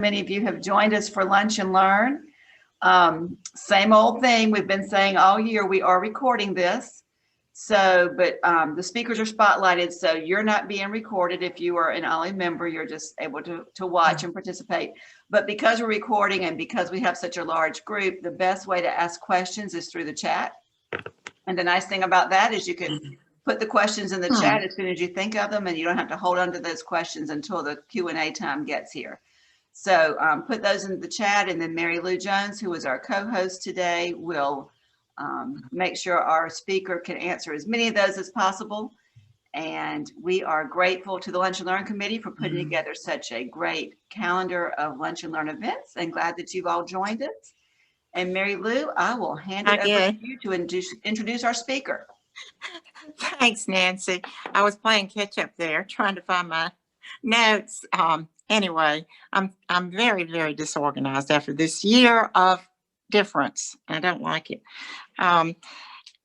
Many of you have joined us for Lunch and Learn. Same old thing we've been saying all year. We are recording this. But the speakers are spotlighted, so you're not being recorded. If you are an OLLI member, you're just able to watch and participate. But because we're recording and because we have such a large group, the best way to ask questions is through the chat. And the nice thing about that is you can put the questions in the chat as soon as you think of them, and you don't have to hold on to those questions until the Q&A time gets here. So put those in the chat, and then Mary Lou Jones, who is our co-host today, will make sure our speaker can answer as many of those as possible. And we are grateful to the Lunch and Learn Committee for putting together such a great calendar of Lunch and Learn events, and glad that you've all joined us. And Mary Lou, I will hand it over to you to introduce our speaker. Thanks, Nancy. I was playing catch up there, trying to find my notes. Anyway, I'm very, very disorganized after this year of difference. I don't like it.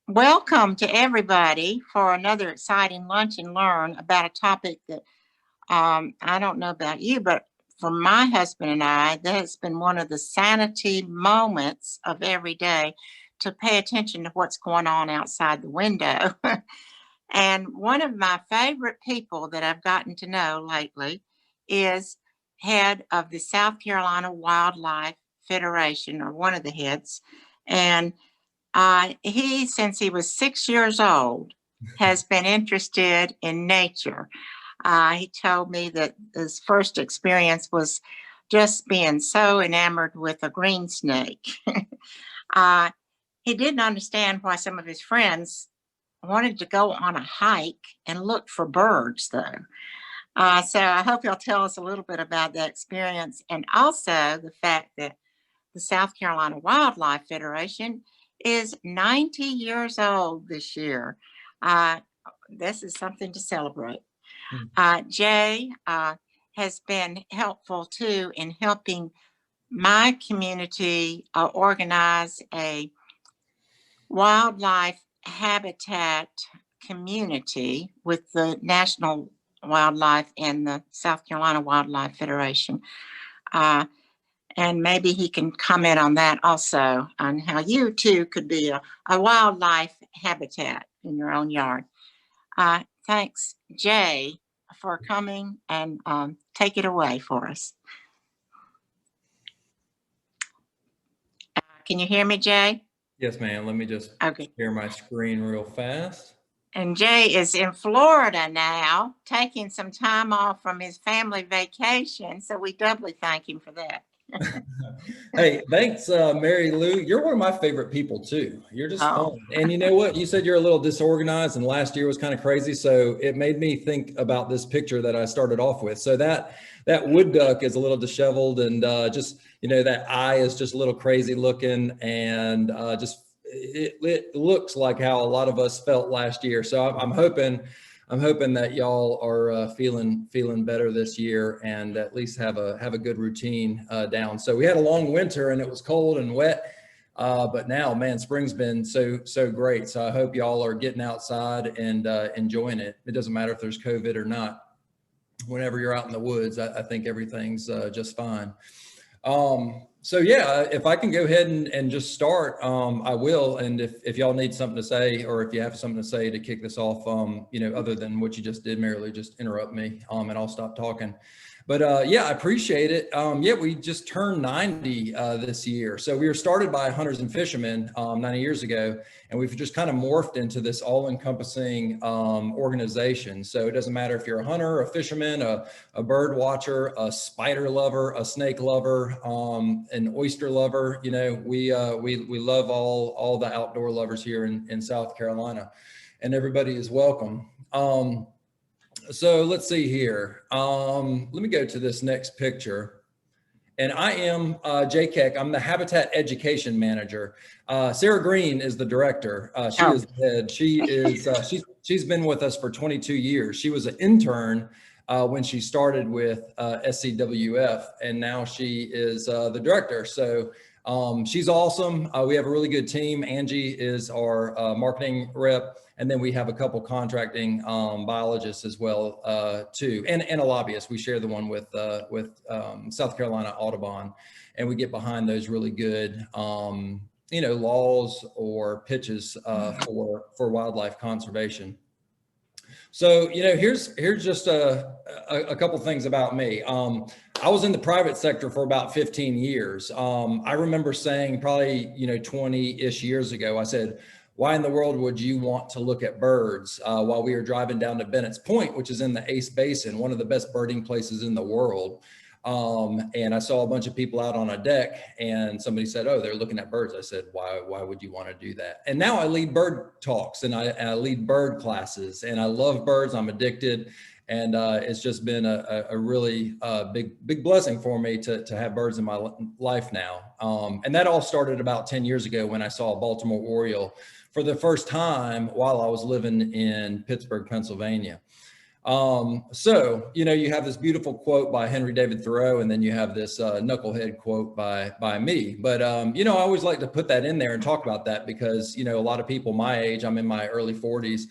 Welcome to everybody for another exciting Lunch and Learn about a topic that I don't know about you, but for my husband and I, that's been one of the sanity moments of every day, to pay attention to what's going on outside the window. And one of my favorite people that I've gotten to know lately is head of the South Carolina Wildlife Federation, or one of the heads. And he, since he was 6 years old, has been interested in nature. He told me that his first experience was just being so enamored with a green snake. He didn't understand why some of his friends wanted to go on a hike and look for birds, though. So I hope you'll tell us a little bit about that experience, and also the fact that the South Carolina Wildlife Federation is 90 years old this year. This is something to celebrate. Jay has been helpful too in helping my community organize a wildlife habitat community with the National Wildlife and the South Carolina Wildlife Federation. And maybe he can comment on that also, on how you too could be a wildlife habitat in your own yard. Thanks, Jay, for coming, and take it away for us. Can you hear me, Jay? Yes, ma'am. Let me just share my screen real fast. And Jay is in Florida now, taking some time off from his family vacation, so we doubly thank him for that. Hey, thanks, Mary Lou. You're one of my favorite people too. You're just fun. And you know what? You said you're a little disorganized, and last year was kind of crazy. So it made me think about this picture that I started off with. So that wood duck is a little disheveled, and just, you know, that eye is just a little crazy looking, and it looks like how a lot of us felt last year. So I'm hoping that y'all are feeling better this year, and at least have a good routine down. So we had a long winter and it was cold and wet, but now, man, spring's been so great. So I hope y'all are getting outside and enjoying it. It doesn't matter if there's COVID or not. Whenever you're out in the woods, I think everything's just fine. So yeah, if I can go ahead and just start, I will. And if y'all need something to say, or if you have something to say to kick this off, you know, other than what you just did, Mary Lou, just interrupt me, and I'll stop talking. But yeah, I appreciate it. Yeah, we just turned 90 this year. So we were started by hunters and fishermen 90 years ago, and we've just kind of morphed into this all-encompassing organization. So it doesn't matter if you're a hunter, a fisherman, a bird watcher, a spider lover, a snake lover, an oyster lover. You know, we love all the outdoor lovers here in South Carolina, and everybody is welcome. So let's see here. Let me go to this next picture. And I am Jay Keck. I'm the Habitat Education Manager. Sarah Green is the director. She is the head. She is, she's been with us for 22 years. She was an intern when she started with SCWF, and now she is the director. So She's awesome. We have a really good team. Angie is our marketing rep. And then we have a couple contracting biologists as well too, and a lobbyist. We share the one with South Carolina Audubon, and we get behind those really good laws or pitches for wildlife conservation. So, here's just a couple things about me. I was in the private sector for about 15 years. I remember saying probably, 20-ish years ago, I said, why in the world would you want to look at birds while we were driving down to Bennett's Point, which is in the Ace Basin, one of the best birding places in the world. And I saw a bunch of people out on a deck, and somebody said, oh, they're looking at birds. I said, why would you want to do that? And now I lead bird talks, and I lead bird classes, and I love birds. I'm addicted. And it's just been a really big blessing for me to have birds in my life now. And that all started about 10 years ago when I saw a Baltimore Oriole for the first time while I was living in Pittsburgh, Pennsylvania. So, you have this beautiful quote by Henry David Thoreau, and then you have this knucklehead quote by me. But, I always like to put that in there and talk about that because, a lot of people my age, I'm in my early 40s,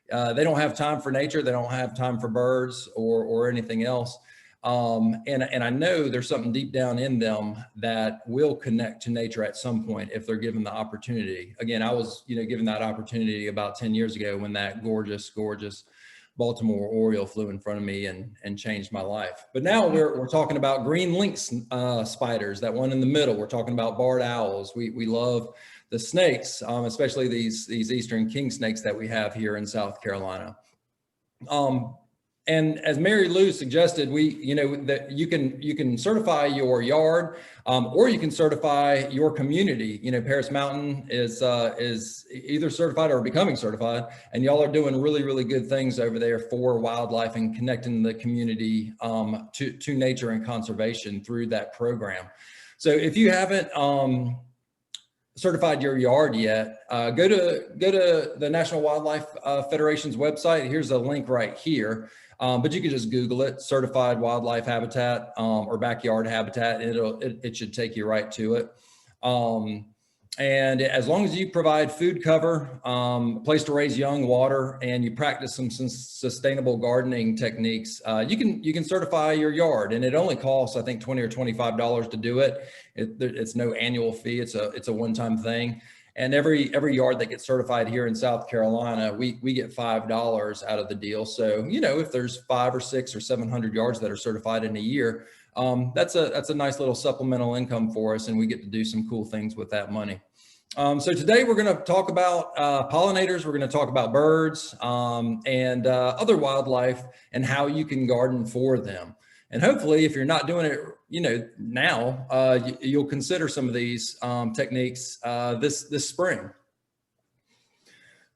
they don't have time for nature. They don't have time for birds or anything else. And I know there's something deep down in them that will connect to nature at some point if they're given the opportunity. Again, I was, given that opportunity about 10 years ago when that gorgeous Baltimore Oriole flew in front of me and changed my life. But now we're talking about green lynx spiders, that one in the middle. We're talking about barred owls. We love the snakes, especially these eastern king snakes that we have here in South Carolina. And as Mary Lou suggested, that you can certify your yard, or you can certify your community. Paris Mountain is either certified or becoming certified, and y'all are doing really, really good things over there for wildlife and connecting the community to nature and conservation through that program. So if you haven't certified your yard yet, go to the National Wildlife Federation's website. Here's a link right here. But you can just Google it, certified wildlife habitat or backyard habitat, and it should take you right to it. And as long as you provide food cover, a place to raise young, water, and you practice some sustainable gardening techniques, you can certify your yard, and it only costs, I think, $20 or $25 to do it. It's no annual fee. It's a one-time thing. And every yard that gets certified here in South Carolina, we get $5 out of the deal. So, if there's 500 or 600 or 700 yards that are certified in a year, that's a nice little supplemental income for us, and we get to do some cool things with that money. So today we're going to talk about pollinators. We're going to talk about birds and other wildlife and how you can garden for them. And hopefully, if you're not doing it, now, you'll consider some of these techniques this spring.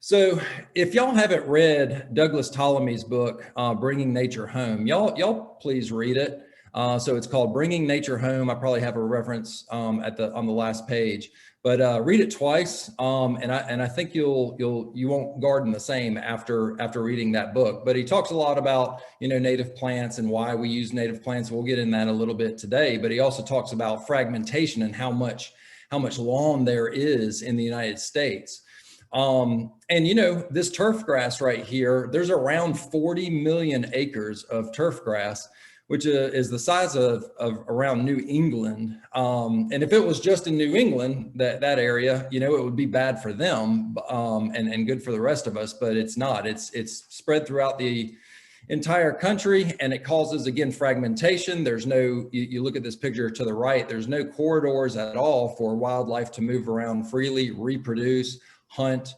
So if y'all haven't read Douglas Ptolemy's book, Bringing Nature Home, y'all please read it. So it's called Bringing Nature Home. I probably have a reference on the last page, but read it twice, and I think you won't garden the same after reading that book. But he talks a lot about native plants and why we use native plants. We'll get in that a little bit today. But he also talks about fragmentation and how much lawn there is in the United States. And this turf grass right here, there's around 40 million acres of turf grass, which is the size of around New England. And if it was just in New England, that area, it would be bad for them and good for the rest of us, but it's not. It's spread throughout the entire country, and it causes, again, fragmentation. There's no, you look at this picture to the right, there's no corridors at all for wildlife to move around freely, reproduce, hunt,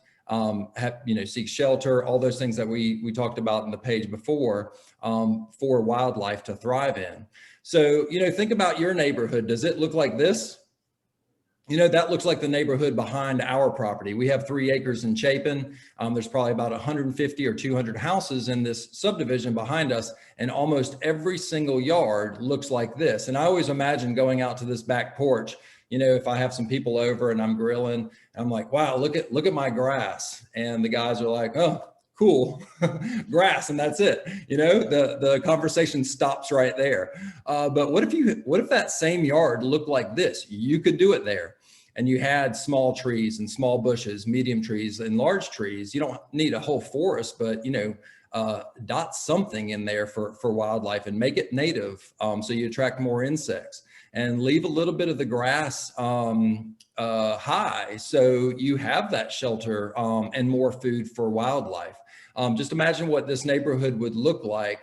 seek shelter, all those things that we talked about in the page before, for wildlife to thrive in. So, think about your neighborhood. Does it look like this? That looks like the neighborhood behind our property. We have 3 acres in Chapin. There's probably about 150 or 200 houses in this subdivision behind us, and almost every single yard looks like this. And I always imagine going out to this back porch, if I have some people over and I'm grilling, I'm like, wow, look at my grass. And the guys are like, oh, cool, grass, and that's it. The conversation stops right there. But what if that same yard looked like this? You could do it there. and you had small trees and small bushes, medium trees and large trees, you don't need a whole forest, but dot something in there for wildlife and make it native, so you attract more insects, and leave a little bit of the grass high so you have that shelter and more food for wildlife. Just imagine what this neighborhood would look like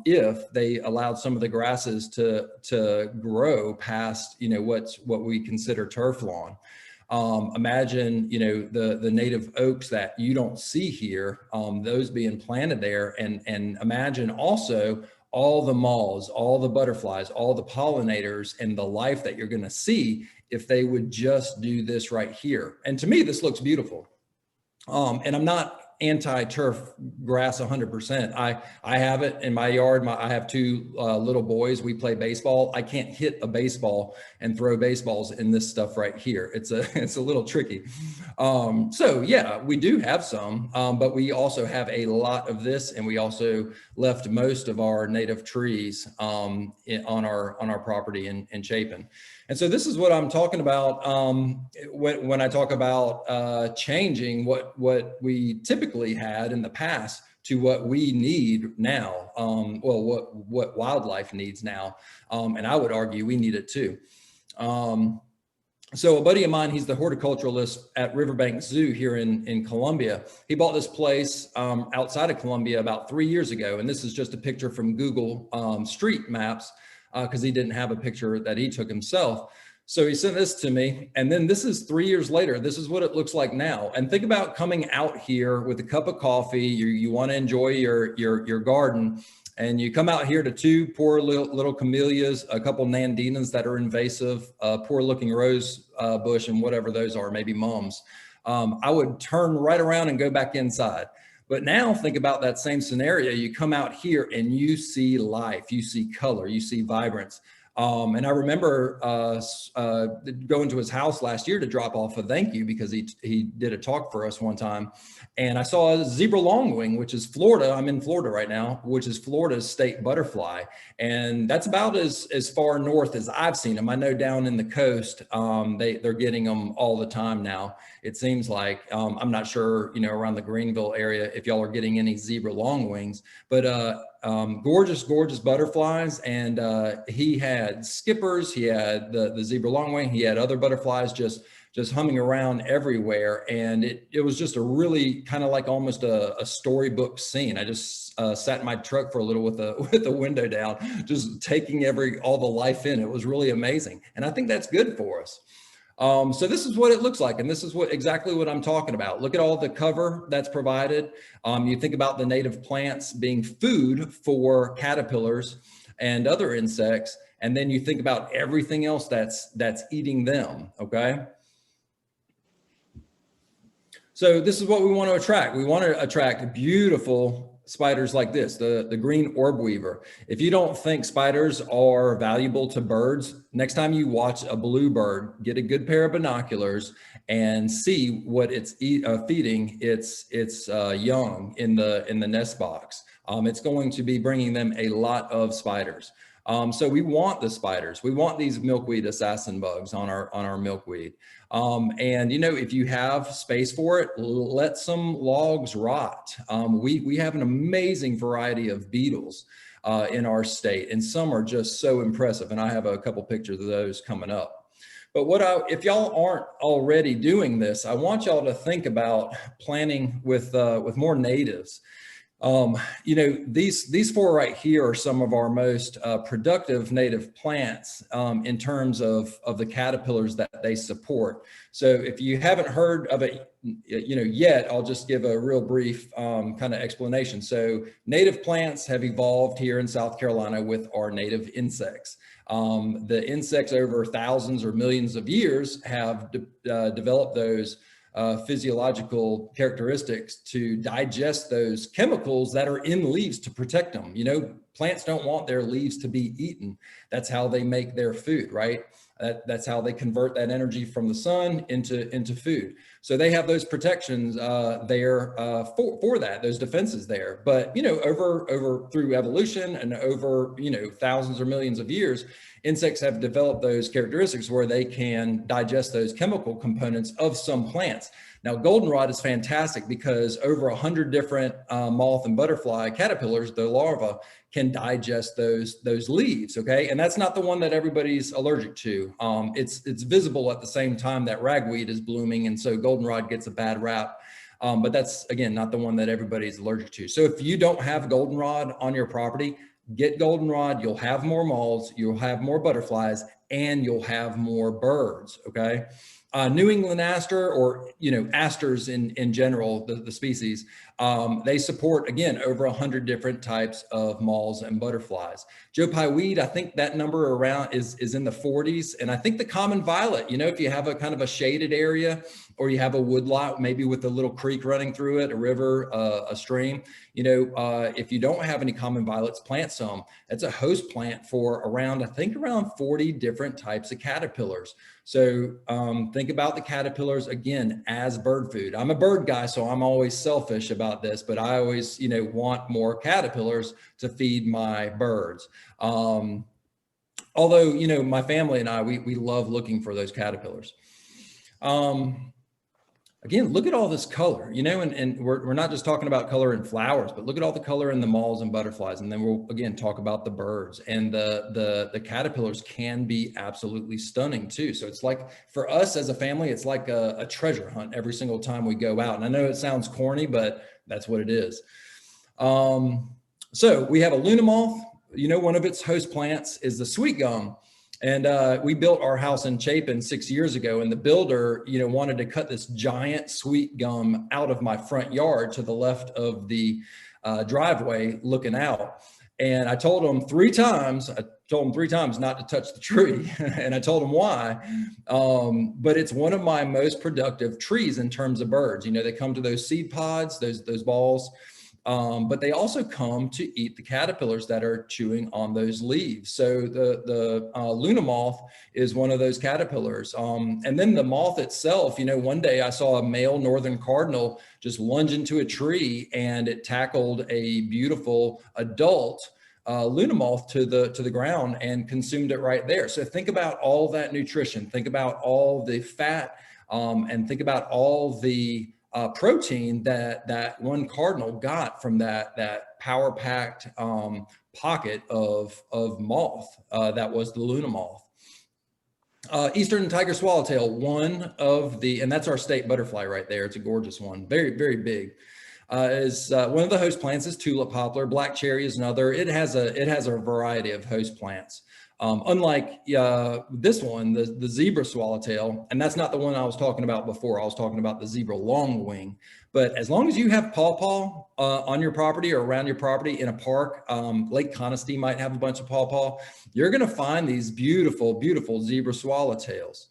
if they allowed some of the grasses to grow past, what we consider turf lawn. Imagine, the native oaks that you don't see here, those being planted there, and imagine also all the moths, all the butterflies, all the pollinators, and the life that you're going to see if they would just do this right here. And to me, this looks beautiful. And I'm not anti-turf grass 100%. I have it in my yard. I have two little boys. We play baseball. I can't hit a baseball and throw baseballs in this stuff right here. It's a little tricky. So yeah, we do have some, but we also have a lot of this, and we also left most of our native trees on our property in Chapin. And so this is what I'm talking about when I talk about changing what we typically had in the past to what we need now, what wildlife needs now. And I would argue we need it too. So a buddy of mine, he's the horticulturalist at Riverbank Zoo here in Columbia. He bought this place outside of Columbia about 3 years ago. And this is just a picture from Google Street Maps, because he didn't have a picture that he took himself. So he sent this to me, and then this is 3 years later. This is what it looks like now. And think about coming out here with a cup of coffee. You want to enjoy your garden, and you come out here to two poor little camellias, a couple nandinas that are invasive, a poor looking rose bush, and whatever those are, maybe mums. I would turn right around and go back inside. But now think about that same scenario. You come out here and you see life, you see color, you see vibrance. And I remember going to his house last year to drop off a thank you, because he did a talk for us one time. And I saw a zebra longwing, which is Florida. I'm in Florida right now, which is Florida's state butterfly. And that's about as far north as I've seen them. I know down in the coast, they're getting them all the time now. It seems like, I'm not sure, around the Greenville area, if y'all are getting any zebra longwings, but gorgeous, gorgeous butterflies. And he had skippers, he had the zebra longwing, he had other butterflies just humming around everywhere. And it was just a really kind of like almost a storybook scene. I just sat in my truck for a little with the window down, just taking all the life in. It was really amazing. And I think that's good for us. So this is what it looks like. And this is exactly what I'm talking about. Look at all the cover that's provided. You think about the native plants being food for caterpillars and other insects. And then you think about everything else that's eating them. Okay. So this is what we want to attract. We want to attract beautiful spiders like this, the green orb weaver. If you don't think spiders are valuable to birds, next time you watch a bluebird, get a good pair of binoculars and see what it's feeding its young in the nest box. It's going to be bringing them a lot of spiders. So we want the spiders. We want these milkweed assassin bugs on our milkweed. And if you have space for it, let some logs rot. We have an amazing variety of beetles in our state, and some are just so impressive. And I have a couple pictures of those coming up. But if y'all aren't already doing this, I want y'all to think about planting with more natives. These four right here are some of our most productive native plants in terms of the caterpillars that they support. So if you haven't heard of it, yet, I'll just give a real brief kind of explanation. So native plants have evolved here in South Carolina with our native insects. The insects over thousands or millions of years have developed those physiological characteristics to digest those chemicals that are in leaves to protect them. Plants don't want their leaves to be eaten. That's how they make their food, right? That's how they convert that energy from the sun into food. So they have those protections there for that, those defenses there. But, you know, over through evolution and over, you know, thousands or millions of years, insects have developed those characteristics where they can digest those chemical components of some plants. Now, goldenrod is fantastic because over 100 different moth and butterfly caterpillars, the larvae, can digest those leaves, okay? And that's not the one that everybody's allergic to. It's visible at the same time that ragweed is blooming, and so goldenrod gets a bad rap. But that's, again, not the one that everybody's allergic to. So if you don't have goldenrod on your property, get goldenrod. You'll have more moths, you'll have more butterflies, and you'll have more birds, okay? New England aster, or, you know, asters in general, the species, they support, again, over 100 different types of moths and butterflies. Joe Pye weed, I think that number around is in the 40s. And I think the common violet, you know, if you have a kind of a shaded area, or you have a woodlot, maybe with a little creek running through it, a river, a stream, you know, if you don't have any common violets, plant some. It's a host plant for around, I think around 40 different types of caterpillars. So think about the caterpillars, again, as bird food. I'm a bird guy, so I'm always selfish about this, but I always, you know, want more caterpillars to feed my birds. Although, you know, my family and I, we love looking for those caterpillars. Again, look at all this color, you know, and we're not just talking about color in flowers, but look at all the color in the moths and butterflies. And then we'll, again, talk about the birds, and the caterpillars can be absolutely stunning too. So it's like, for us as a family, it's like a treasure hunt every single time we go out. And I know it sounds corny, but that's what it is. So we have a Luna moth. You know, one of its host plants is the sweet gum. And we built our house in Chapin 6 years ago, and the builder, you know, wanted to cut this giant sweet gum out of my front yard to the left of the driveway looking out. And I told him three times not to touch the tree. And I told him why. But it's one of my most productive trees in terms of birds. You know, they come to those seed pods, those balls. But they also come to eat the caterpillars that are chewing on those leaves. So the Luna moth is one of those caterpillars. And then the moth itself, you know, one day I saw a male northern cardinal just lunge into a tree, and it tackled a beautiful adult Luna moth to the ground and consumed it right there. So think about all that nutrition, think about all the fat, and think about all the protein that one cardinal got from that power-packed pocket of moth that was the Luna moth. Eastern tiger swallowtail, one of the, and that's our state butterfly right there. It's a gorgeous one, very, very big. Is one of the host plants is tulip poplar. Black cherry is another. It has a variety of host plants. Unlike this one, the zebra swallowtail, and that's not the one I was talking about before. I was talking about the zebra longwing. But as long as you have pawpaw on your property or around your property in a park, Lake Conisty might have a bunch of pawpaw, you're going to find these beautiful, beautiful zebra swallowtails.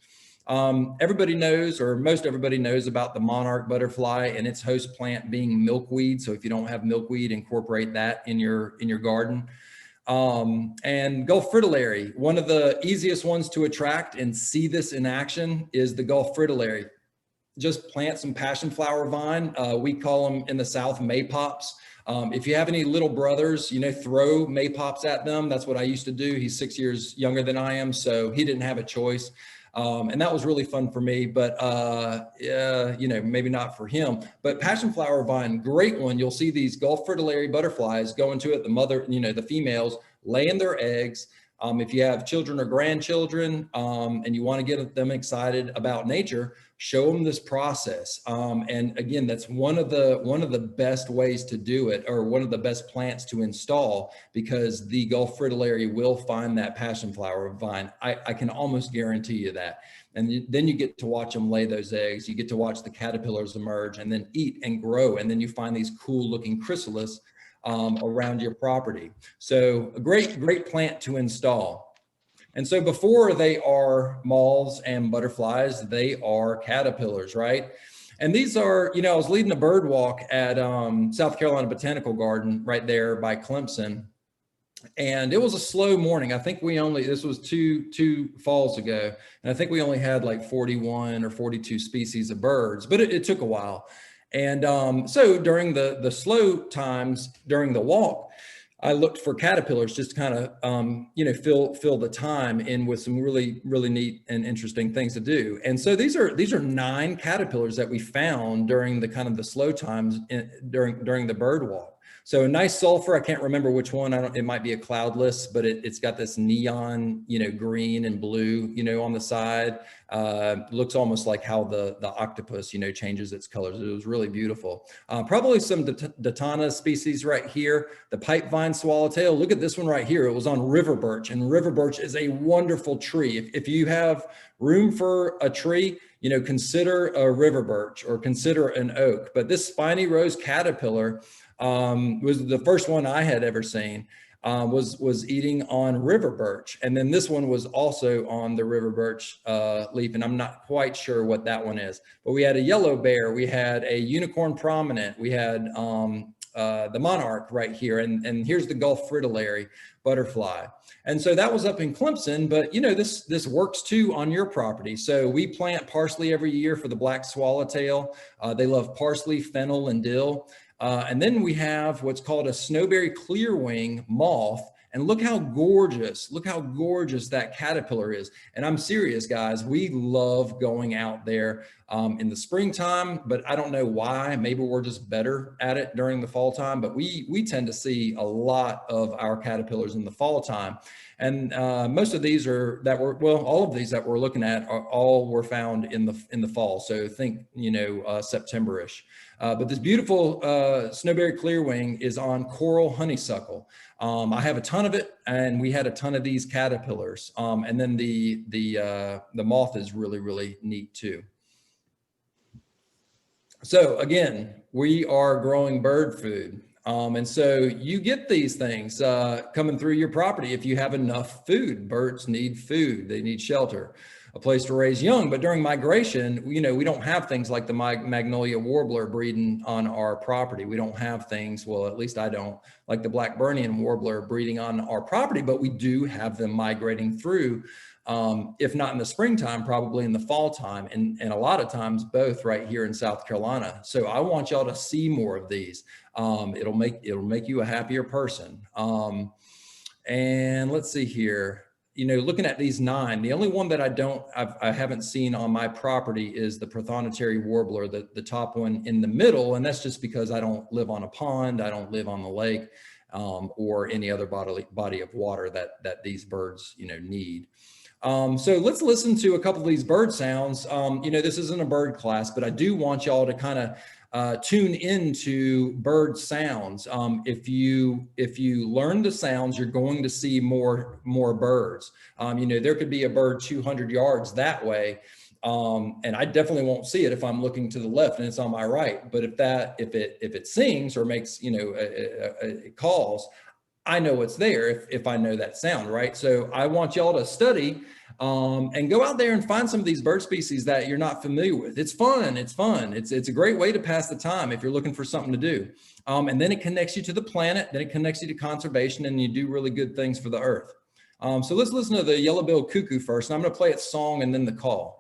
Everybody knows, or most everybody knows, about the monarch butterfly and its host plant being milkweed. So if you don't have milkweed, incorporate that in your garden. And Gulf fritillary, one of the easiest ones to attract and see this in action is the Gulf fritillary. Just plant some passion flower vine. We call them in the South maypops. If you have any little brothers, you know, throw maypops at them. That's what I used to do. He's 6 years younger than I am, so he didn't have a choice. And that was really fun for me, but, you know, maybe not for him. But passion flower vine, great one. You'll see these Gulf fritillary butterflies go into it. The mother, you know, the females laying their eggs. If you have children or grandchildren and you want to get them excited about nature, show them this process. And again, that's one of the best ways to do it, or one of the best plants to install, because the Gulf fritillary will find that passion flower vine. I can almost guarantee you that. And then you get to watch them lay those eggs. You get to watch the caterpillars emerge and then eat and grow. And then you find these cool looking chrysalis around your property. So a great plant to install. And so before they are moths and butterflies, they are caterpillars, right? And these are, you know, I was leading a bird walk at South Carolina Botanical Garden right there by Clemson. And it was a slow morning. I think this was two falls ago, and I think we only had like 41 or 42 species of birds, but it took a while. And so during the slow times during the walk, I looked for caterpillars just to kind of, fill the time in with some really, really neat and interesting things to do. And so these are 9 caterpillars that we found during the kind of the slow times during the bird walk. So a nice sulfur, I can't remember which one, it might be a cloudless, but it's got this neon, green and blue, on the side. Looks almost like how the octopus, changes its colors. It was really beautiful. Probably some Datana species right here. The pipevine swallowtail, look at this one right here. It was on river birch, and river birch is a wonderful tree. If you have room for a tree, consider a river birch or consider an oak. But this spiny rose caterpillar was the first one I had ever seen, was eating on river birch. And then this one was also on the river birch leaf, and I'm not quite sure what that one is. But we had a yellow bear, we had a unicorn prominent, we had the monarch right here, and here's the Gulf fritillary butterfly. And so that was up in Clemson, but this works too on your property. So we plant parsley every year for the black swallowtail. They love parsley, fennel, and dill. And then we have what's called a snowberry clearwing moth. And look how gorgeous that caterpillar is. And I'm serious, guys, we love going out there in the springtime, but I don't know why. Maybe we're just better at it during the fall time, but we tend to see a lot of our caterpillars in the fall time. And most of these all of these that we're looking at were found in the fall. So think, September-ish. But this beautiful snowberry clearwing is on coral honeysuckle. I have a ton of it, and we had a ton of these caterpillars. And then the moth is really, really neat too. So again, we are growing bird food. And so you get these things coming through your property if you have enough food. Birds need food, they need shelter, a place to raise young. But during migration, we don't have things like the magnolia warbler breeding on our property. We don't have things, well, at least I don't, like the Blackburnian warbler breeding on our property, but we do have them migrating through, if not in the springtime, probably in the fall time, and a lot of times both right here in South Carolina. So I want y'all to see more of these. It'll make you a happier person. And let's see here. Looking at these 9, the only one that I haven't seen on my property is the prothonotary warbler, the top one in the middle. And that's just because I don't live on a pond. I don't live on the lake, or any other body of water that these birds, need. So let's listen to a couple of these bird sounds. This isn't a bird class, but I do want y'all to kind of tune into bird sounds. If you learn the sounds, you're going to see more birds. There could be a bird 200 yards that way, and I definitely won't see it if I'm looking to the left and it's on my right. But if it sings or makes it calls, I know it's there if I know that sound, right? So I want y'all to study and go out there and find some of these bird species that you're not familiar with. It's fun. It's a great way to pass the time if you're looking for something to do. And then it connects you to the planet, then it connects you to conservation, and you do really good things for the earth. So let's listen to the yellow-billed cuckoo first, and I'm going to play its song and then the call.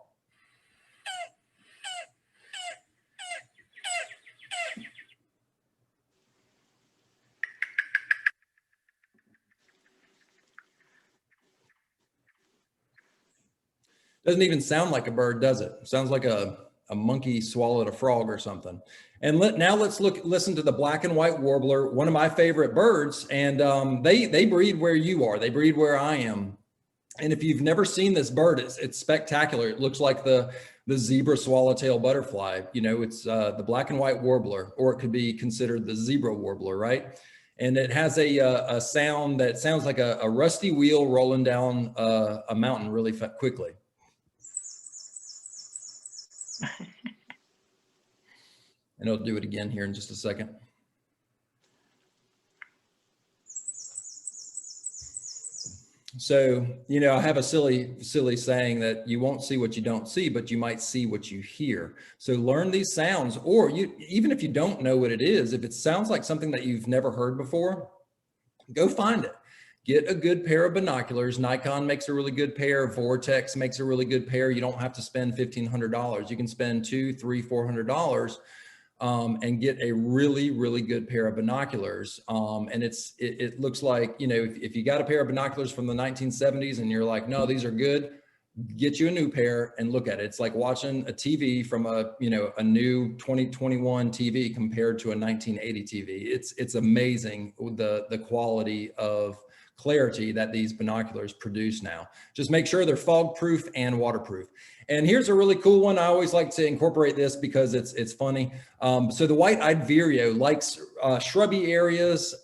Doesn't even sound like a bird, does it? Sounds like a monkey swallowed a frog or something. And now let's listen to the black and white warbler, one of my favorite birds. And they breed where you are. They breed where I am. And if you've never seen this bird, it's spectacular. It looks like the zebra swallowtail butterfly. It's the black and white warbler, or it could be considered the zebra warbler, right? And it has a sound that sounds like a rusty wheel rolling down a mountain really quickly. And I'll do it again here in just a second. So, I have a silly saying that you won't see what you don't see, but you might see what you hear. So learn these sounds, or even if you don't know what it is, if it sounds like something that you've never heard before, go find it. get a good pair of binoculars. Nikon makes a really good pair. Vortex makes a really good pair. You don't have to spend $1,500. You can spend $200, $300, $400 and get a really, really good pair of binoculars. And it looks like, you know, if you got a pair of binoculars from the 1970s and you're like, no, these are good, get you a new pair and look at it. It's like watching a TV from a new 2021 TV compared to a 1980 TV. It's amazing the quality of clarity that these binoculars produce now. Just make sure they're fog proof and waterproof. And here's a really cool one. I always like to incorporate this because it's funny. So the white-eyed vireo likes shrubby areas,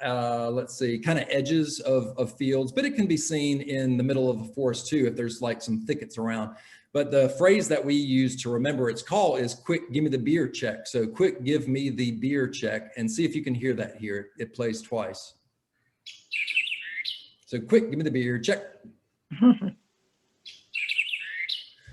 let's see, kind of edges of fields, but it can be seen in the middle of a forest too if there's like some thickets around. But the phrase that we use to remember its call is quick, give me the beer check. So quick, give me the beer check, and see if you can hear that here. It plays twice. So quick, give me the beer check.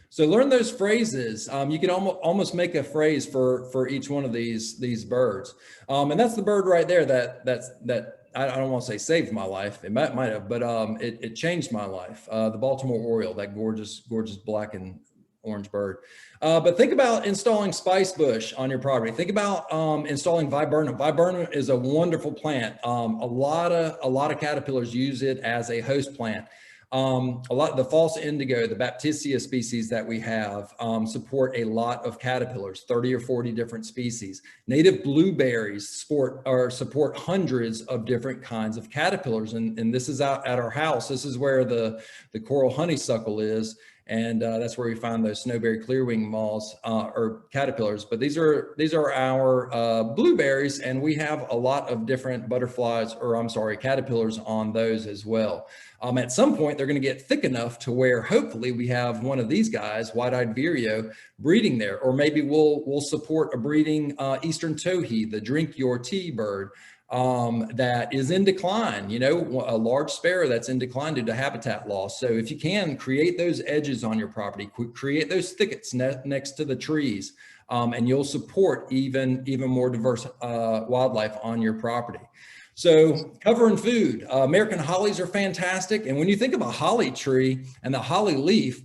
So learn those phrases. You can almost make a phrase for each one of these birds. And that's the bird right there that I don't want to say saved my life. It might have, but it changed my life. The Baltimore Oriole, that gorgeous black and orange bird. But think about installing spice bush on your property. Think about installing viburnum. Viburnum is a wonderful plant. A lot of caterpillars use it as a host plant. The false indigo, the Baptisia species that we have, support a lot of caterpillars, 30 or 40 different species. Native blueberries support hundreds of different kinds of caterpillars. And this is out at our house. This is where the coral honeysuckle is. And that's where we find those snowberry clearwing moths or caterpillars. But these are our blueberries, and we have a lot of different caterpillars on those as well. At some point, they're going to get thick enough to where hopefully we have one of these guys, white-eyed vireo, breeding there. Or maybe we'll support a breeding eastern towhee, the drink your tea bird. That is in decline, a large sparrow that's in decline due to habitat loss. So if you can, create those edges on your property, create those thickets next to the trees, and you'll support even more diverse wildlife on your property. So cover and food. American hollies are fantastic. And when you think of a holly tree and the holly leaf,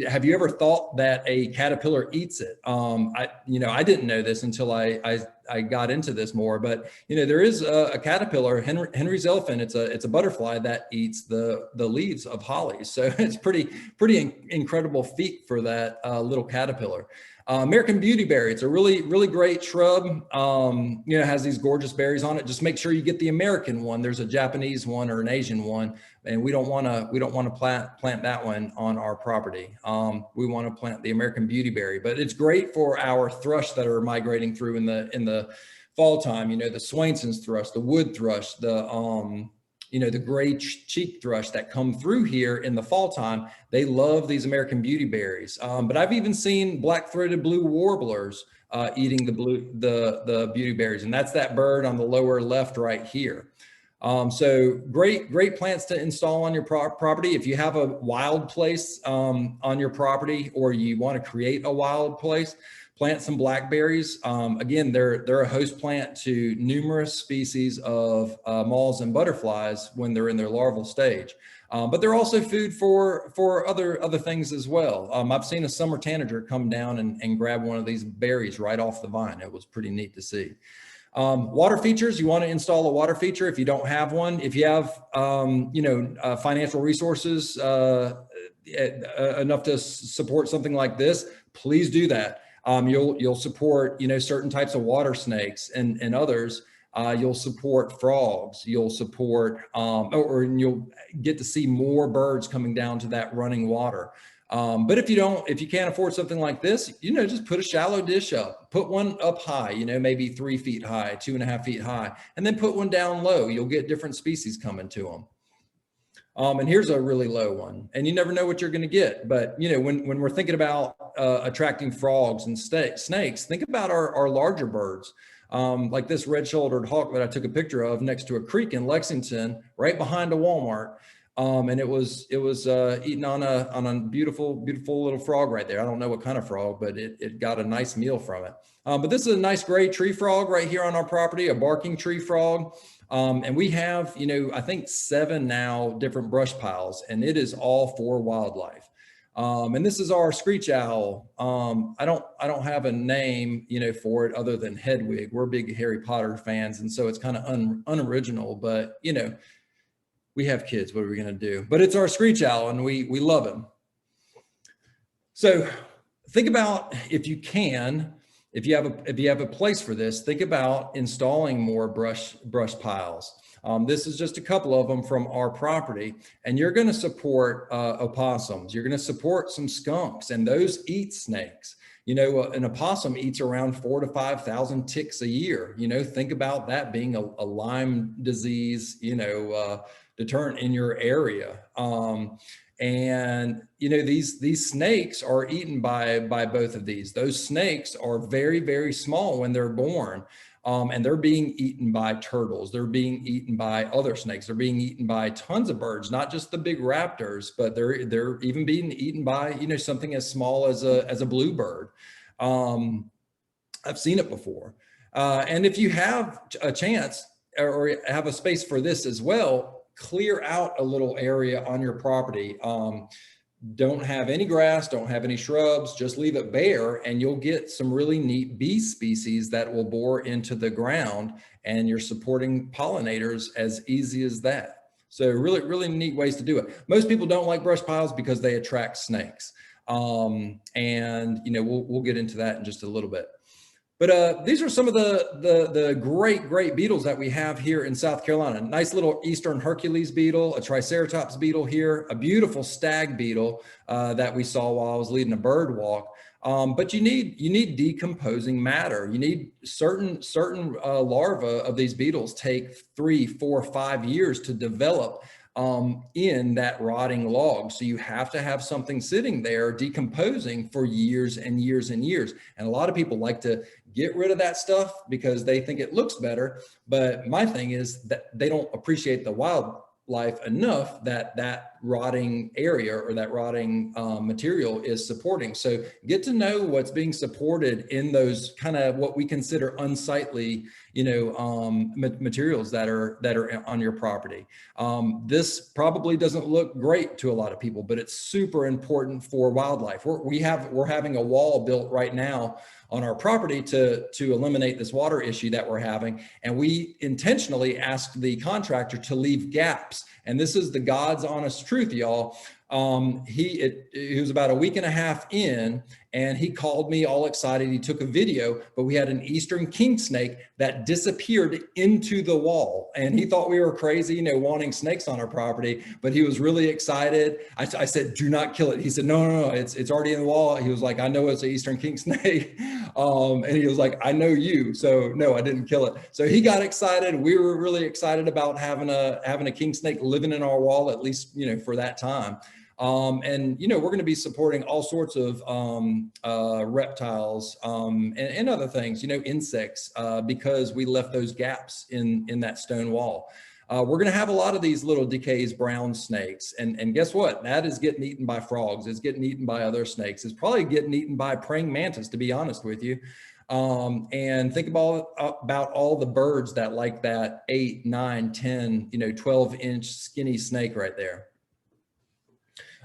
have you ever thought that a caterpillar eats it? I didn't know this until I got into this more, but there is a caterpillar, Henry's elephant. It's a butterfly that eats the leaves of hollies. So it's pretty incredible feat for that little caterpillar. American beautyberry, it's a really, really great shrub. It has these gorgeous berries on it. Just make sure you get the American one. There's a Japanese one or an Asian one, and we don't want to plant that one on our property. We want to plant the American beautyberry, but it's great for our thrush that are migrating through in the fall time. The Swainson's thrush, the wood thrush, the gray cheek thrush that come through here in the fall time. They love these American beautyberries. But I've even seen black-throated blue warblers eating the beautyberries, and that's that bird on the lower left right here. So great plants to install on your property. If you have a wild place on your property, or you want to create a wild place, plant some blackberries. Again, they're a host plant to numerous species of moths and butterflies when they're in their larval stage. But they're also food for other things as well. I've seen a summer tanager come down and grab one of these berries right off the vine. It was pretty neat to see. Water features, you want to install a water feature if you don't have one. If you have, financial resources enough to support something like this, please do that. You'll support, certain types of water snakes and others. You'll support frogs. You'll support, or you'll get to see more birds coming down to that running water. But if you can't afford something like this, just put a shallow dish up, put one up high, maybe 3 feet high, 2.5 feet high, and then put one down low. You'll get different species coming to them. And here's a really low one, and you never know what you're going to get. But when we're thinking about attracting frogs and snakes, think about our larger birds, like this red-shouldered hawk that I took a picture of next to a creek in Lexington, right behind a Walmart. And it was eating on a beautiful little frog right there. I don't know what kind of frog, but it got a nice meal from it. But this is a nice gray tree frog right here on our property, a barking tree frog. And we have, I think 7 now different brush piles, and it is all for wildlife. And this is our screech owl. I don't have a name, for it other than Hedwig. We're big Harry Potter fans, and so it's kind of unoriginal, but we have kids. What are we going to do? But it's our screech owl, and we love him. So think about, if you have a place for this, think about installing more brush piles. This is just a couple of them from our property, and you're going to support opossums. You're going to support some skunks, and those eat snakes. An opossum eats around 4,000 to 5,000 ticks a year. Think about that being a Lyme disease, deterrent in your area. And these snakes are eaten by both of these. Those snakes are very, very small when they're born. And they're being eaten by turtles. They're being eaten by other snakes. They're being eaten by tons of birds, not just the big raptors, but they're even being eaten by, something as small as a bluebird. I've seen it before. And if you have a chance or have a space for this as well, clear out a little area on your property. Don't have any grass, don't have any shrubs, just leave it bare, and you'll get some really neat bee species that will bore into the ground, and you're supporting pollinators as easy as that. So really, really neat ways to do it. Most people don't like brush piles because they attract snakes. And we'll get into that in just a little bit. But these are some of the great beetles that we have here in South Carolina. Nice little Eastern Hercules beetle, a Triceratops beetle here, a beautiful stag beetle that we saw while I was leading a bird walk. But you need decomposing matter. You need certain larvae of these beetles take 3, 4, 5 years to develop in that rotting log. So you have to have something sitting there decomposing for years and years and years. And a lot of people like to get rid of that stuff because they think it looks better. But my thing is that they don't appreciate the wildlife enough that rotting area or that rotting material is supporting. So get to know what's being supported in those kind of what we consider unsightly, materials that are on your property. This probably doesn't look great to a lot of people, but it's super important for wildlife. We're having a wall built right now on our property to eliminate this water issue that we're having. And we intentionally asked the contractor to leave gaps. And this is the God's honest truth, y'all. He was about a week and a half in, and he called me all excited. He took a video, but we had an Eastern king snake that disappeared into the wall. And he thought we were crazy, wanting snakes on our property, but he was really excited. I said, do not kill it. He said, no, it's already in the wall. He was like, I know it's an Eastern king snake. And he was like, I know you. So no, I didn't kill it. So he got excited. We were really excited about having a king snake living in our wall, at least, for that time. And we're going to be supporting all sorts of reptiles and other things, insects, because we left those gaps in that stone wall. We're going to have a lot of these little Decay's brown snakes. And guess what? That is getting eaten by frogs. It's getting eaten by other snakes. It's probably getting eaten by praying mantis, to be honest with you. And think about all the birds that like that 8, 9, 10, 12-inch skinny snake right there.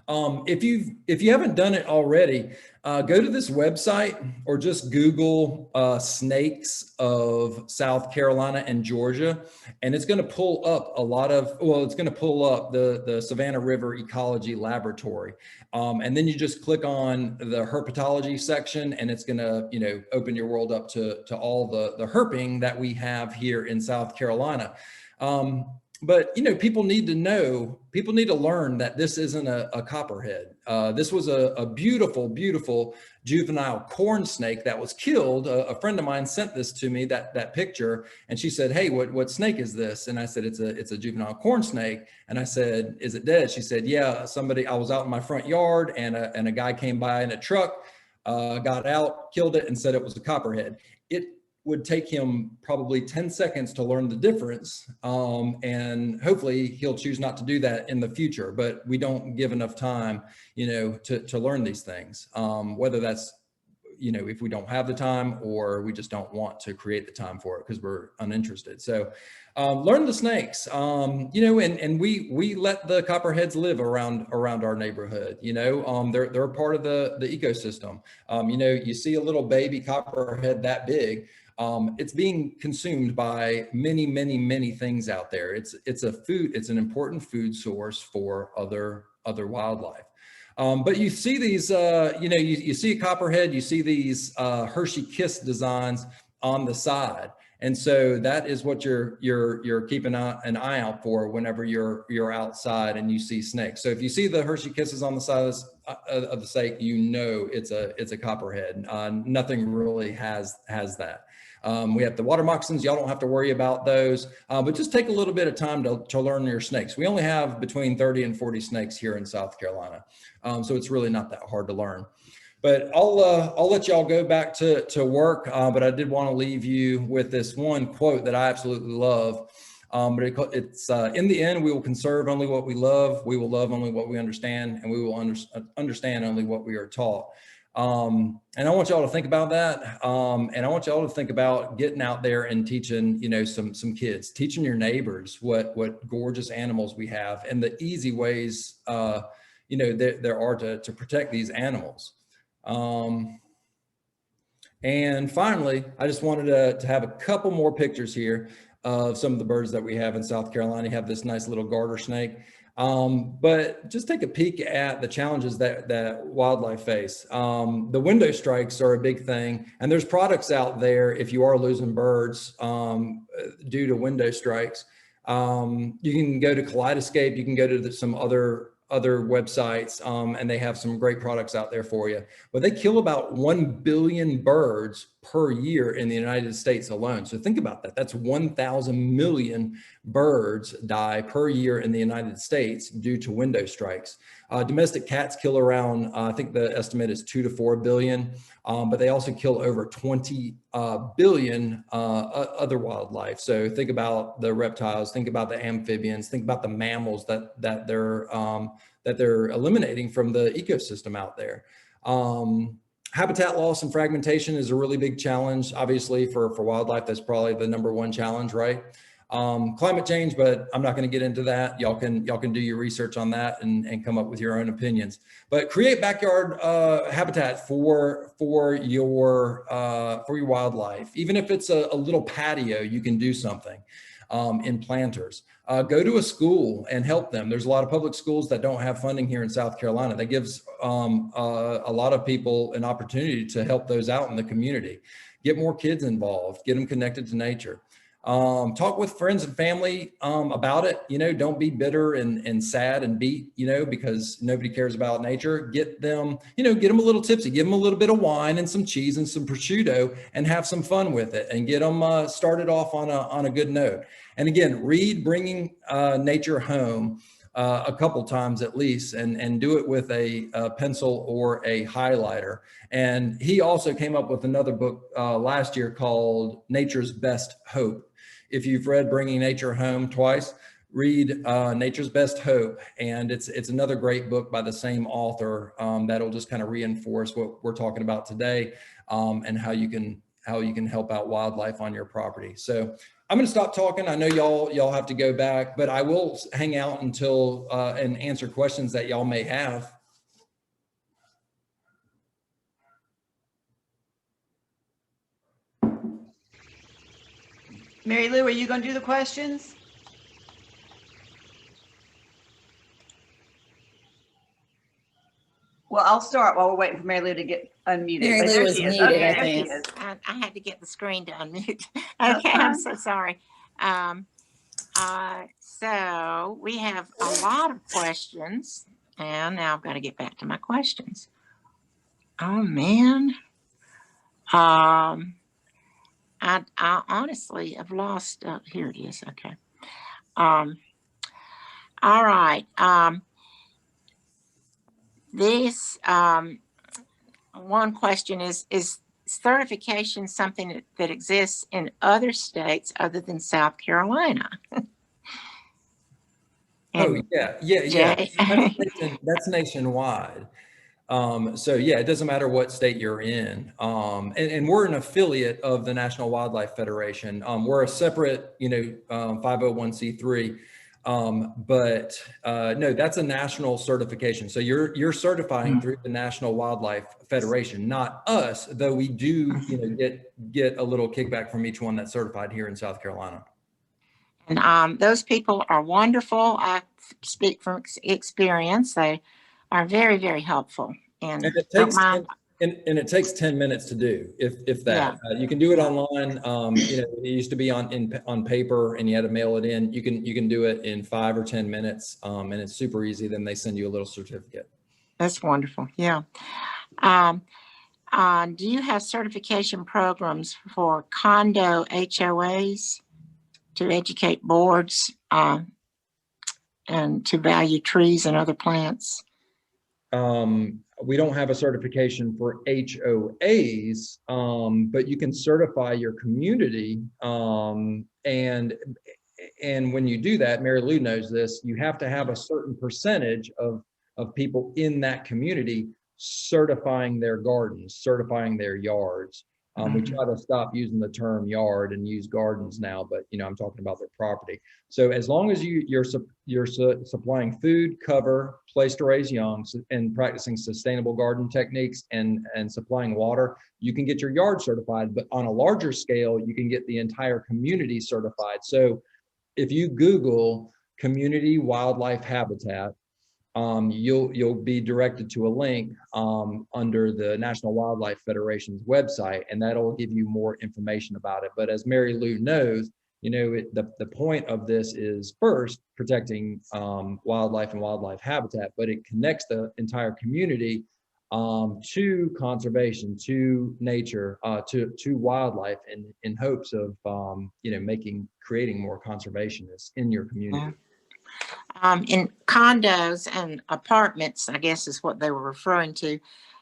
If you haven't done it already, go to this website or just Google snakes of South Carolina and Georgia, and it's going to pull up it's going to pull up the Savannah River Ecology Laboratory. And then you just click on the herpetology section, and it's going to, open your world up to all the herping that we have here in South Carolina. But, people need to learn that this isn't a copperhead. This was a beautiful, beautiful juvenile corn snake that was killed. A friend of mine sent this to me, that picture, and she said, hey, what snake is this? And I said, it's a juvenile corn snake. And I said, is it dead? She said, yeah, I was out in my front yard, and a guy came by in a truck, got out, killed it, and said it was a copperhead. would take him probably 10 seconds to learn the difference. And hopefully he'll choose not to do that in the future, but we don't give enough time, to learn these things. Whether that's, if we don't have the time or we just don't want to create the time for it because we're uninterested. So learn the snakes, and we let the copperheads live around our neighborhood. They're a part of the ecosystem. You see a little baby copperhead that big, it's being consumed by many, many, many things out there. It's an important food source for other wildlife. But you see these, you see a copperhead, you see these Hershey Kiss designs on the side. And so that is what you're keeping an eye out for whenever you're outside and you see snakes. So if you see the Hershey Kisses on the side of the snake, it's a copperhead. Nothing really has that. We have the water moccasins. Y'all don't have to worry about those, but just take a little bit of time to learn your snakes. We only have between 30 and 40 snakes here in South Carolina. So it's really not that hard to learn. But I'll let y'all go back to work, but I did want to leave you with this one quote that I absolutely love. But it's in the end, we will conserve only what we love, we will love only what we understand, and we will understand only what we are taught. And I want y'all to think about that. And I want y'all to think about getting out there and teaching, some kids, teaching your neighbors what gorgeous animals we have and the easy ways, there are to protect these animals. And finally, I just wanted to have a couple more pictures here of some of the birds that we have in South Carolina. You have this nice little garter snake. But just take a peek at the challenges that wildlife face. The window strikes are a big thing, and there's products out there if you are losing birds due to window strikes. You can go to Kaleidoscape, you can go to some other websites, and they have some great products out there for you. But they kill about 1 billion birds per year in the United States alone. So think about that. That's 1,000 million birds die per year in the United States due to window strikes. Domestic cats kill around, I think the estimate is 2 to 4 billion, but they also kill over 20 billion other wildlife. So think about the reptiles, think about the amphibians, think about the mammals that they're eliminating from the ecosystem out there. Habitat loss and fragmentation is a really big challenge. Obviously for wildlife, that's probably the #1 challenge, right? Climate change, but I'm not going to get into that. Y'all can do your research on that and come up with your own opinions. But create backyard habitat for your wildlife. Even if it's a little patio, you can do something in planters. Go to a school and help them. There's a lot of public schools that don't have funding here in South Carolina. That gives a lot of people an opportunity to help those out in the community. Get more kids involved, get them connected to nature. Talk with friends and family about it. Don't be bitter and sad and beat, because nobody cares about nature. Get them, get them a little tipsy, give them a little bit of wine and some cheese and some prosciutto and have some fun with it and get them started off on a good note. And again, read Bringing Nature Home a couple times at least, and do it with a pencil or a highlighter. And he also came up with another book last year called Nature's Best Hope. If you've read Bringing Nature Home twice, read Nature's Best Hope. And it's another great book by the same author that'll just kind of reinforce what we're talking about today and how you can help out wildlife on your property. So I'm going to stop talking. I know y'all have to go back, but I will hang out until and answer questions that y'all may have. Mary Lou, are you going to do the questions? Well, I'll start while we're waiting for Mary Lou to get unmuted. Mary Lou is muted, okay, I there she think. is. I had to get the screen to unmute. Okay, I'm so sorry. So we have a lot of questions, and now I've got to get back to my questions. Oh man. I honestly have lost, here it is. Okay. All right. This, one question is certification something that exists in other states other than South Carolina? Oh, yeah. Jay? That's nationwide. So yeah, it doesn't matter what state you're in. And we're an affiliate of the National Wildlife Federation. We're a separate, 501c3. But no, that's a national certification. So you're certifying through the National Wildlife Federation, not us, though we do, get a little kickback from each one that's certified here in South Carolina. And those people are wonderful. I speak from experience. They are very, very helpful. And it don't takes mind. and it takes 10 minutes to do, if that. Yeah. You can do it online. It used to be on paper and you had to mail it in. You can do it in 5 or 10 minutes, and it's super easy. Then they send you a little certificate. That's wonderful. Yeah. Do you have certification programs for condo HOAs to educate boards and to value trees and other plants? We don't have a certification for HOAs, but you can certify your community. And when you do that, Mary Lou knows this, you have to have a certain percentage of people in that community certifying their gardens, certifying their yards. We try to stop using the term yard and use gardens now, but I'm talking about their property. So as long as you're supplying food, cover, place to raise young, and practicing sustainable garden techniques and supplying water, you can get your yard certified. But on a larger scale, you can get the entire community certified. So if you Google community wildlife habitat, you'll be directed to a link under the National Wildlife Federation's website, and that'll give you more information about it. But as Mary Lou knows, the point of this is first protecting wildlife and wildlife habitat, but it connects the entire community to conservation, to nature, to wildlife, in hopes of creating more conservationists in your community. In condos and apartments, I guess is what they were referring to.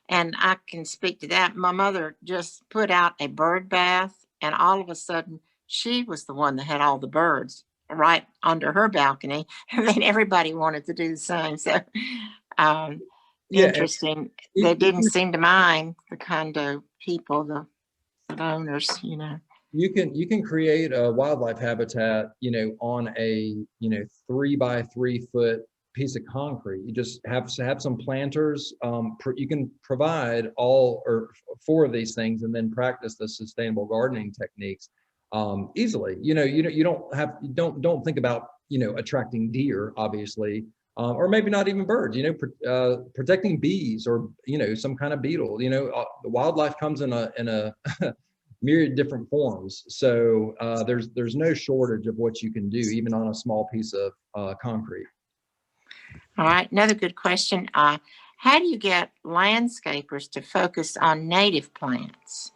And I can speak to that. My mother just put out a bird bath, and all of a sudden she was the one that had all the birds right under her balcony. And then everybody wanted to do the same. So interesting. They didn't seem to mind, the condo people, the owners, You can create a wildlife habitat, on a 3 by 3 foot piece of concrete. You just have some planters. You can provide all or 4 of these things, and then practice the sustainable gardening techniques easily. You don't think about attracting deer, obviously, or maybe not even birds. Protecting bees, or some kind of beetle. The wildlife comes in a myriad different forms. So there's no shortage of what you can do, even on a small piece of concrete. All right, another good question. How do you get landscapers to focus on native plants?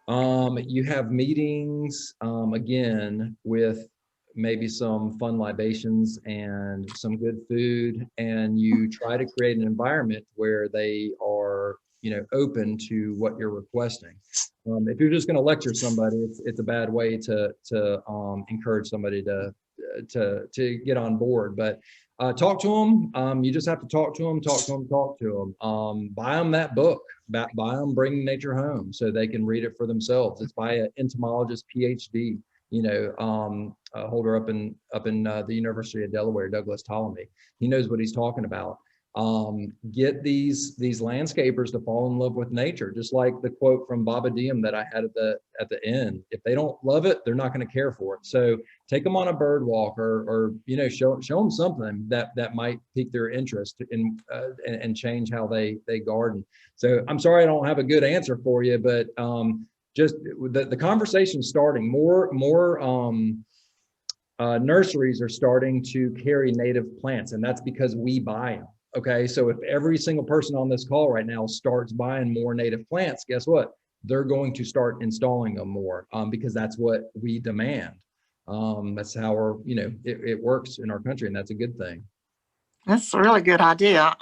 You have meetings, again, with maybe some fun libations and some good food, and you try to create an environment where they are open to what you're requesting. If you're just going to lecture somebody, it's a bad way to encourage somebody to get on board. But talk to them. You just have to talk to them. Buy them that book. Buy them Bringing Nature Home, so they can read it for themselves. It's by an entomologist, PhD, holder up in the University of Delaware, Douglas Ptolemy. He knows what he's talking about. Get these landscapers to fall in love with nature, just like the quote from Baba Diem that I had at the end. If they don't love it, they're not going to care for it. So take them on a bird walk, or show them something that might pique their interest and change how they garden. So I'm sorry I don't have a good answer for you, but just the conversation's starting. More nurseries are starting to carry native plants, and that's because we buy them. Okay, so if every single person on this call right now starts buying more native plants, guess what? They're going to start installing them more, because that's what we demand. That's how it works in our country, and that's a good thing. That's a really good idea.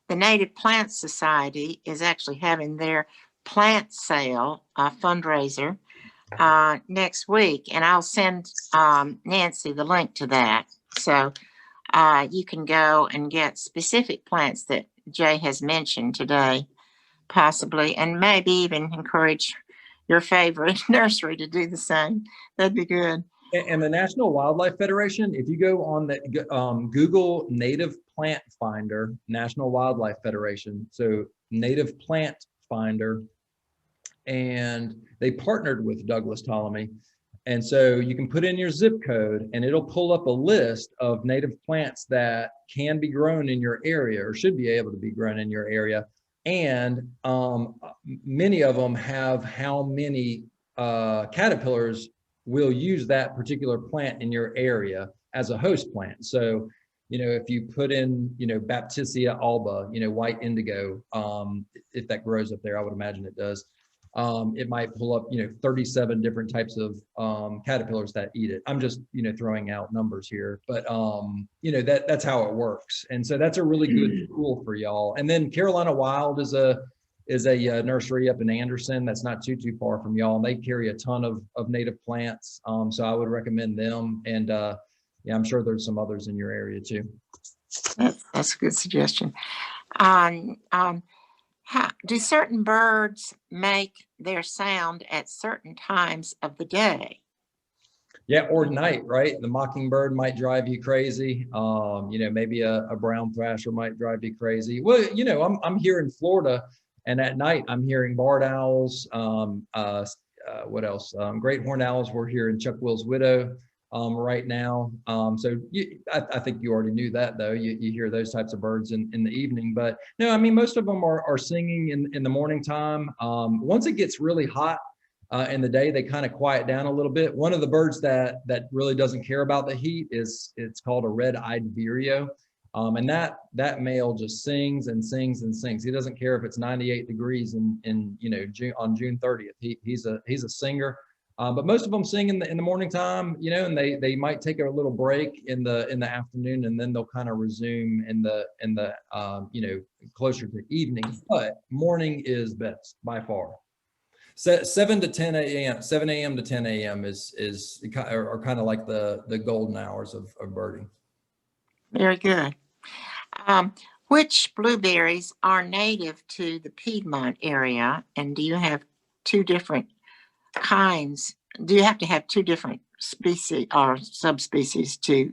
The Native Plant Society is actually having their plant sale, a fundraiser, next week, and I'll send Nancy the link to that. So you can go and get specific plants that Jay has mentioned today, possibly, and maybe even encourage your favorite nursery to do the same. That'd be good. And the National Wildlife Federation, if you go on the Google Native Plant Finder, National Wildlife Federation, so Native Plant Finder, and they partnered with Douglas Ptolemy. And so you can put in your zip code and it'll pull up a list of native plants that can be grown in your area or should be able to be grown in your area. And many of them have how many caterpillars will use that particular plant in your area as a host plant. So, if you put in, Baptisia alba, white indigo, if that grows up there, I would imagine it does. It might pull up, 37 different types of caterpillars that eat it. I'm just, throwing out numbers here, but that's how it works. And so that's a really good tool for y'all. And then Carolina Wild is a nursery up in Anderson that's not too far from y'all, and they carry a ton of native plants. So I would recommend them. And yeah, I'm sure there's some others in your area too. That's a good suggestion. How do certain birds make their sound at certain times of the day? Yeah, or night, right? The mockingbird might drive you crazy. Maybe a brown thrasher might drive you crazy. Well, I'm here in Florida, and at night I'm hearing barred owls. What else? Great horned owls. We're here in Chuck Will's Widow right now. I think you already knew that, though. You hear those types of birds in the evening, but no, I mean, most of them are singing in the morning time. Once it gets really hot in the day, they kind of quiet down a little bit. One of the birds that really doesn't care about the heat it's called a red-eyed vireo. And that male just sings and sings and sings. He doesn't care if it's 98 degrees in June, on June 30th. He's a singer. But most of them sing in the morning time, and they might take a little break in the afternoon, and then they'll kind of resume in the closer to evening. But morning is best by far. 7 to 10 a.m. 7 a.m. to 10 a.m. are kind of like the golden hours of birding. Very good. Which blueberries are native to the Piedmont area, and do you have two different kinds? Do you have to have two different species or subspecies to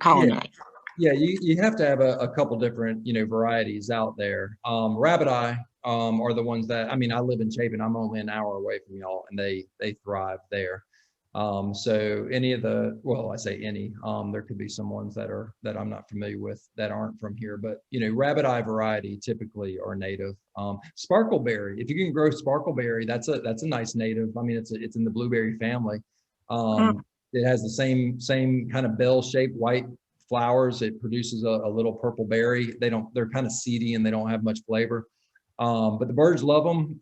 pollinate? Yeah, you have to have a couple different varieties out there. Rabbit eye are the ones that, I mean, I live in Chapin. I'm only an hour away from y'all, and they thrive there. So any of the, well, I say any, there could be some ones that I'm not familiar with that aren't from here, but rabbit eye variety typically are native. Sparkleberry, if you can grow sparkleberry, that's a nice native. I mean, it's in the blueberry family. It has the same kind of bell-shaped white flowers. It produces a little purple berry. They're kind of seedy and they don't have much flavor. But the birds love them.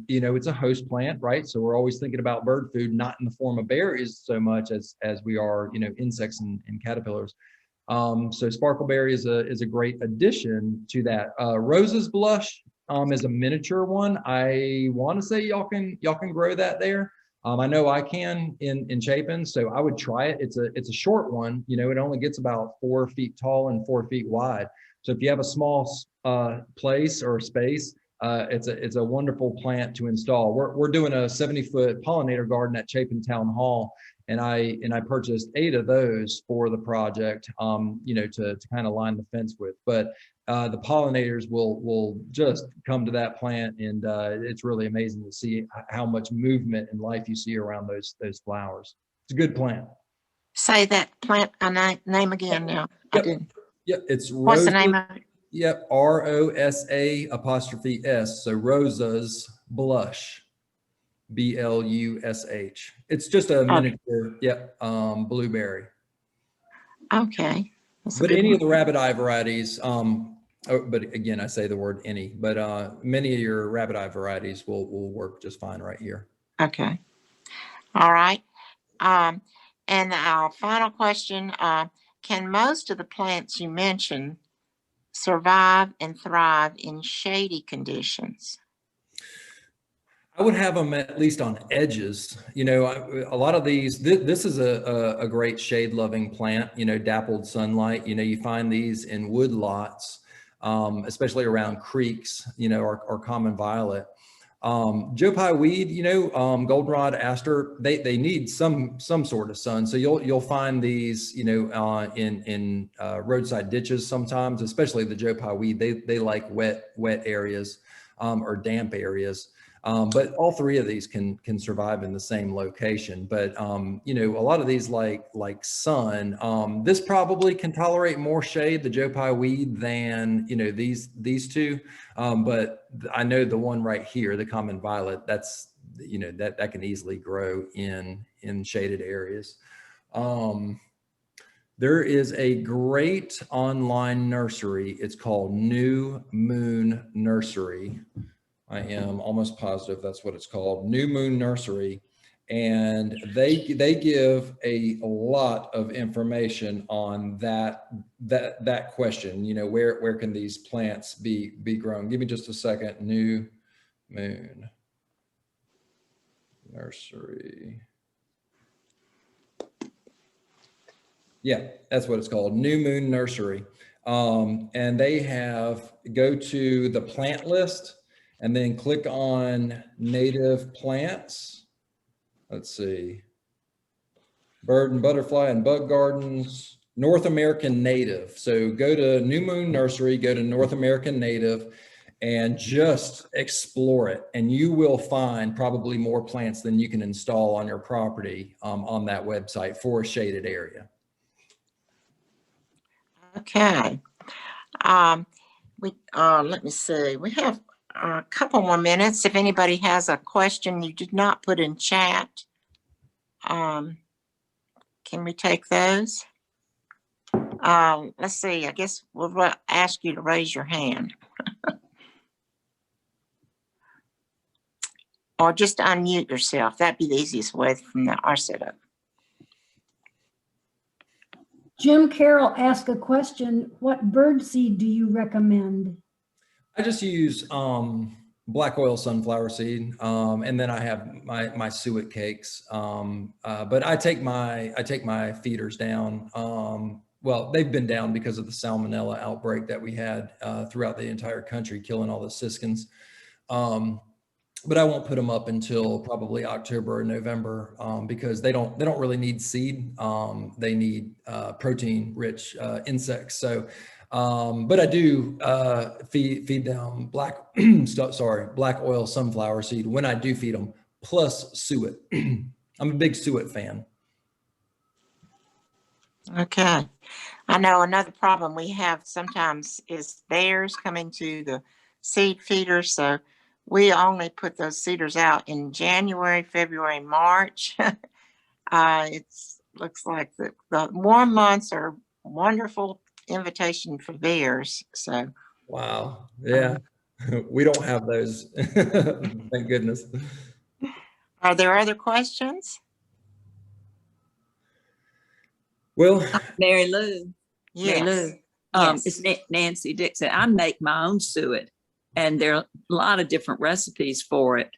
It's a host plant, right? So we're always thinking about bird food, not in the form of berries so much as we are, insects and caterpillars. So sparkleberry is a great addition to that. Rose's blush is a miniature one. I want to say y'all can grow that there. I know I can in Chapin, so I would try it. It's a short one. It only gets about 4 feet tall and 4 feet wide. So if you have a small place or space, it's a wonderful plant to install. We're doing a 70-foot pollinator garden at Chapin Town Hall, and I purchased 8 of those for the project, to kind of line the fence with. But the pollinators will just come to that plant, and it's really amazing to see how much movement and life you see around those flowers. It's a good plant. Say that plant name again now. Yep. I didn't. Yep, it's Rosa. What's the name of it? Yep, ROSA''. So Rosa's blush, BLUSH. It's just a miniature, blueberry. Okay. But any of the rabbit eye varieties, but again, I say the word any, but many of your rabbit eye varieties will work just fine right here. Okay. All right. And our final question, can most of the plants you mentioned survive and thrive in shady conditions? I would have them at least on edges. You know, a lot of these, this is a great shade loving plant, you know, dappled sunlight. You know, you find these in wood lots, especially around creeks, you know, or common violet. Joe Pye weed, you know, goldenrod, aster, they need some sort of sun. So you'll find these, you know, in roadside ditches sometimes, especially the Joe Pye weed. They like wet areas or damp areas. But all three of these can survive in the same location. But you know, a lot of these like sun, this probably can tolerate more shade, the Joe Pye weed, than, you know, these two. But I know the one right here, the common violet, that's, you know, that can easily grow in shaded areas. There is a great online nursery. It's called New Moon Nursery. I am almost positive that's what it's called, New Moon Nursery. And they give a lot of information on that question, you know, where can these plants be grown? Give me just a second. New Moon Nursery. Yeah, that's what it's called, New Moon Nursery. And they go to the plant list and then click on native plants. Let's see, bird and butterfly and bug gardens, North American native. So go to New Moon Nursery, go to North American native, and just explore it. And you will find probably more plants than you can install on your property on that website for a shaded area. Okay. Let me see. We have a couple more minutes. If anybody has a question you did not put in chat, can we take those? Let's see. I guess we'll ask you to raise your hand. Or just unmute yourself. That'd be the easiest way from our setup. Jim Carroll asked a question. What bird seed do you recommend? I just use black oil sunflower seed, and then I have my suet cakes. But I take my feeders down. Well, they've been down because of the salmonella outbreak that we had throughout the entire country, killing all the siskins. But I won't put them up until probably October or November because they don't really need seed. They need protein rich insects. So, but I do feed them black oil sunflower seed when I do feed them, plus suet. I'm a big suet fan. Okay. I know another problem we have sometimes is bears coming to the seed feeders. So we only put those seeders out in January, February, March. It looks like the warm months are wonderful invitation for bears. So wow, yeah, we don't have those. Thank goodness. Are there other questions? Well, Mary Lou. Yes. Mary Lou. Yes. It's Nancy Dixon. I make my own suet, and there are a lot of different recipes for it.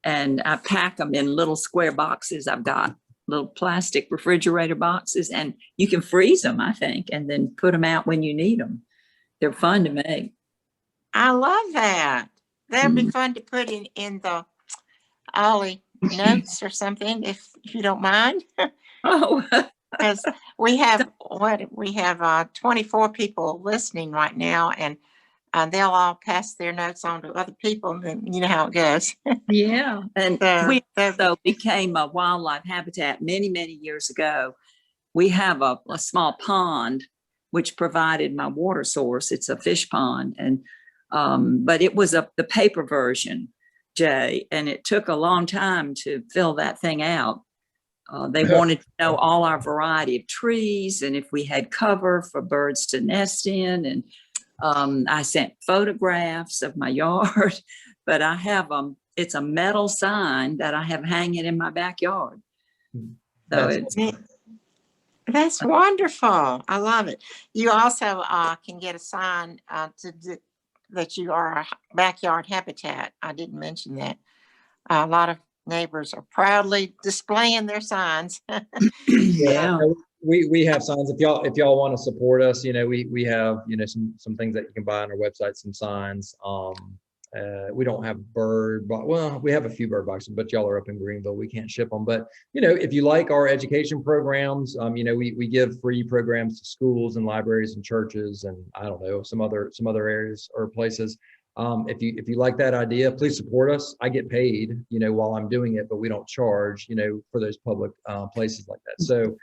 And I pack them in little square boxes. I've got little plastic refrigerator boxes, and you can freeze them, I think, and then put them out when you need them. They're fun to make. I love that. That'd be fun to put in the Ollie notes or something, if you don't mind. Oh, Because we have 24 people listening right now, and they'll all pass their notes on to other people, and you know how it goes. yeah. And we so became a wildlife habitat many, many years ago. We have a small pond which provided my water source. It's a fish pond, and but it was the paper version, Jay, and it took a long time to fill that thing out. They wanted to know all our variety of trees and if we had cover for birds to nest in. And I sent photographs of my yard, but I have it's a metal sign that I have hanging in my backyard. So that's wonderful. I love it. You also can get a sign that you are a backyard habitat. I didn't mention that. a lot of neighbors are proudly displaying their signs. Yeah. We have signs. If y'all want to support us, we have, some things that you can buy on our website, some signs. We don't have well, we have a few bird boxes, but y'all are up in Greenville. We can't ship them. But, if you like our education programs, we give free programs to schools and libraries and churches and I don't know, some other areas or places. If you like that idea, please support us. I get paid, while I'm doing it, but we don't charge, for those public places like that. So,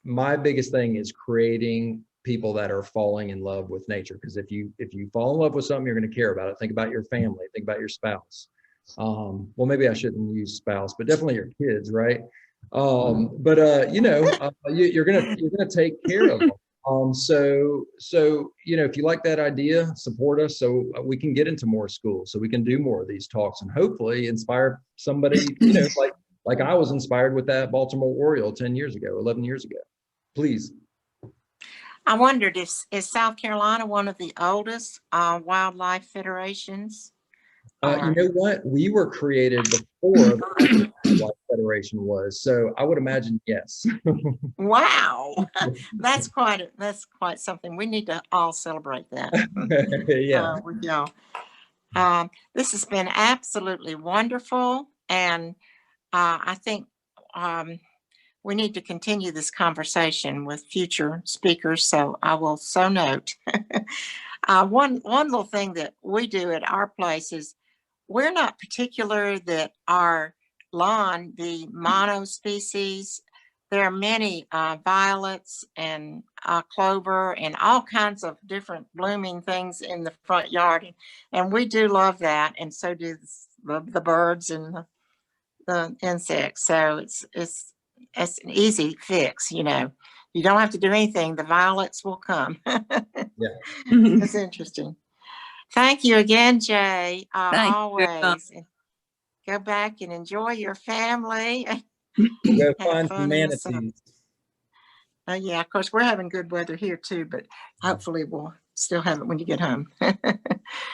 my biggest thing is creating people that are falling in love with nature. Because if you fall in love with something, you're going to care about it. Think about your family. Think about your spouse. Well, maybe I shouldn't use spouse, but definitely your kids, right? You're gonna take care of them. So if you like that idea, support us so we can get into more schools, so we can do more of these talks and hopefully inspire somebody, like I was inspired with that Baltimore Oriole 11 years ago. Please. I wondered, is South Carolina one of the oldest wildlife federations? You know what? We were created before the National Wildlife Federation was, so I would imagine yes. Wow, that's quite something. We need to all celebrate that. Yeah. With y'all. This has been absolutely wonderful, and I think we need to continue this conversation with future speakers. So I will so note. One little thing that we do at our place is we're not particular that our lawn be monospecies. There are many violets and clover and all kinds of different blooming things in the front yard. And we do love that. And so do the birds and the insects. So it's an easy fix, You don't have to do anything. The violets will come. Yeah. It's interesting. Thank you again, Jay. Thank you. Always. Go back and enjoy your family. We'll go Have find fun in the sun. manatees. Yeah, of course, we're having good weather here too, but hopefully we'll still have it when you get home.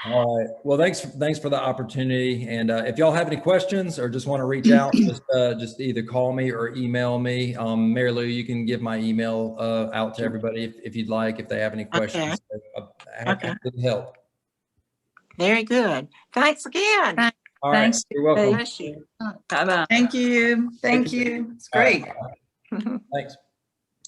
All right. Well, thanks for the opportunity. And if y'all have any questions or just want to reach out, just either call me or email me. Mary Lou, you can give my email out to everybody if you'd like, if they have any questions. Okay. Happy to help. Very good. Thanks again. All right. Thanks. You're welcome. Bless you. Bye-bye. Thank you. Thank you. It's great. Thanks.